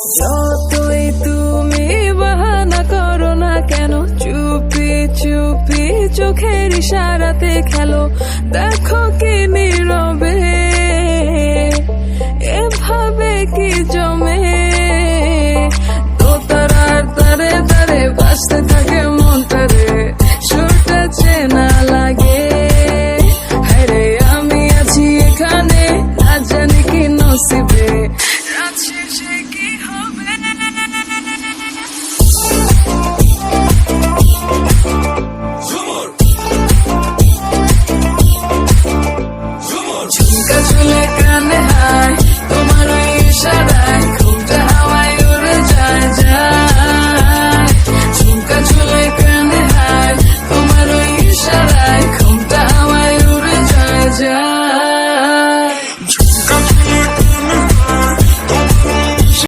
যতই তুমি বাহানা করো না কেন, চুপি চুপি চোখের ইশারাতে খেলো। দেখো কি নীরবে এভাবে কি জমে, তো তারার তারে তারে বাজতে থাকে।